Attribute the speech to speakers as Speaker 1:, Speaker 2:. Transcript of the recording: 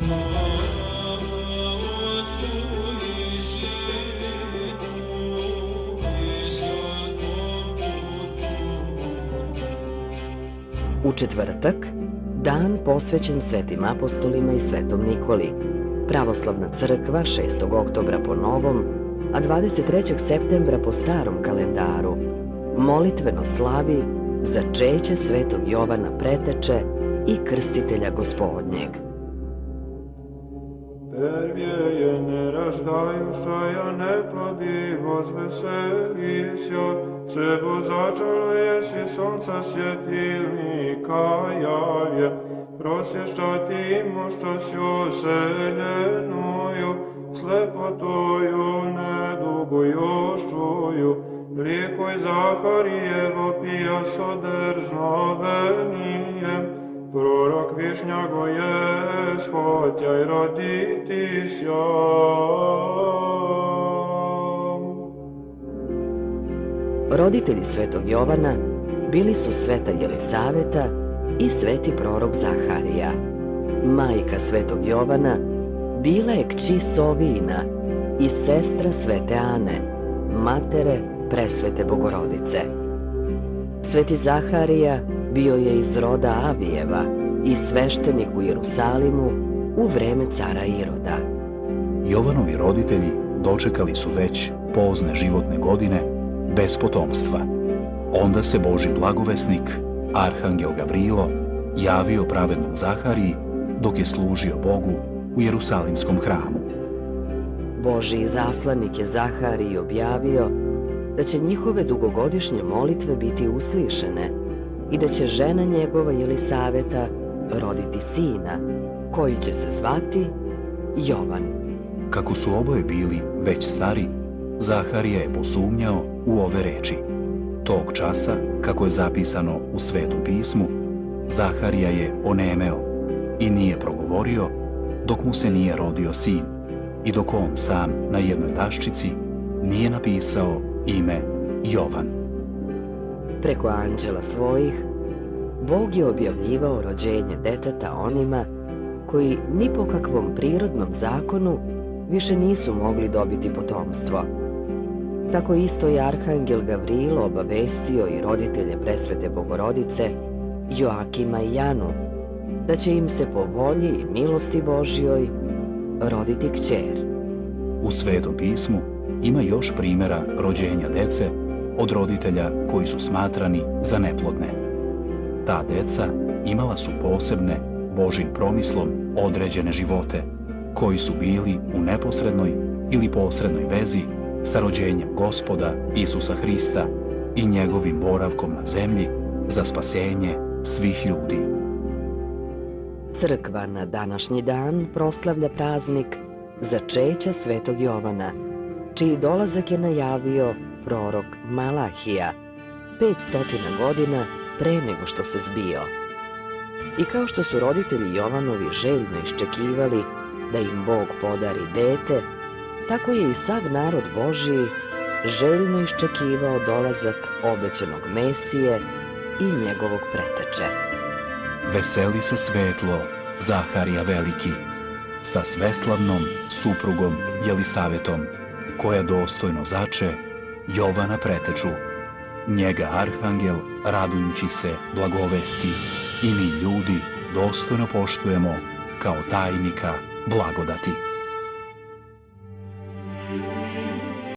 Speaker 1: U četvrtak, dan posvećen svetim apostolima i svetom Nikoli, pravoslavna crkva 6. oktobra po novom, a 23. septembra po starom kalendaru, molitveno slavi začeće svetog Jovana Preteče i krstitelja Gospodnjeg.
Speaker 2: Первее нерождающая не плоди, возвеселися, Цебо зачало еси сонца светильника яве, просвещати мощасью селенную, слепотою недугующую, ликой Захариево пия со дерзновением, Пророк Вишняго есть, хотя и родитися.
Speaker 1: Roditelji svetog Jovana bili su sveta Jelisaveta i sveti prorok Zaharija. Majka svetog Jovana bila je kći Sovina i sestra svete Ane, matere presvete Bogorodice. Sveti Zaharija bio je iz roda Avijeva i sveštenik u Jerusalimu u vreme cara Iroda.
Speaker 3: Jovanovi roditelji dočekali su već pozne životne godine bez potomstva. Onda se Božji blagovesnik, arhangel Gavrilo, javio pravednom Zahariji dok je služio Bogu u Jerusalimskom hramu.
Speaker 1: Božji zaslanik je Zahariji objavio da će njihove dugogodišnje molitve biti uslišene i da će žena njegova Jelisaveta roditi sina, koji će se zvati Jovan.
Speaker 3: Kako su oboje bili već stari, Zaharija je posumnjao u ove reči. Tog časa, kako je zapisano u Svetom pismu, Zaharija je onemeo i nije progovorio dok mu se nije rodio sin i dok on sam na jednoj daščici nije napisao ime Jovan.
Speaker 1: Preko anđela svojih, Bog je objavljivao rođenje deteta onima koji ni po kakvom prirodnom zakonu više nisu mogli dobiti potomstvo. Tako isto je arhangel Gavrilo obavestio i roditelje presvete Bogorodice, Joakima i Janu, da će im se po volji i milosti Božjoj roditi kćer.
Speaker 3: U Svetom pismu ima još primjera rođenja dece od roditelja koji su smatrani za neplodne. Ta deca imala su posebne, Božjim promislom određene živote, koji su bili u neposrednoj ili posrednoj vezi sa rođenjem Gospoda Isusa Hrista i njegovim boravkom na zemlji za spasenje svih ljudi.
Speaker 1: Crkva na današnji dan proslavlja praznik začeća svetog Jovana, čiji dolazak je najavio prorok Malahija 500 godina pre nego što se zbio. I kao što su roditelji Jovanovi željno iščekivali da im Bog podari dete, tako je i sav narod Božiji željno iščekivao dolazak obećanog Mesije i njegovog preteče.
Speaker 3: Veseli se svetlo, Zaharija veliki, sa sveslavnom suprugom Jelisavetom, koja dostojno zače Jovana preteču. Njega arhangel, radujući se, blagovesti i mi ljudi dostojno poštujemo kao tajnika blagodati.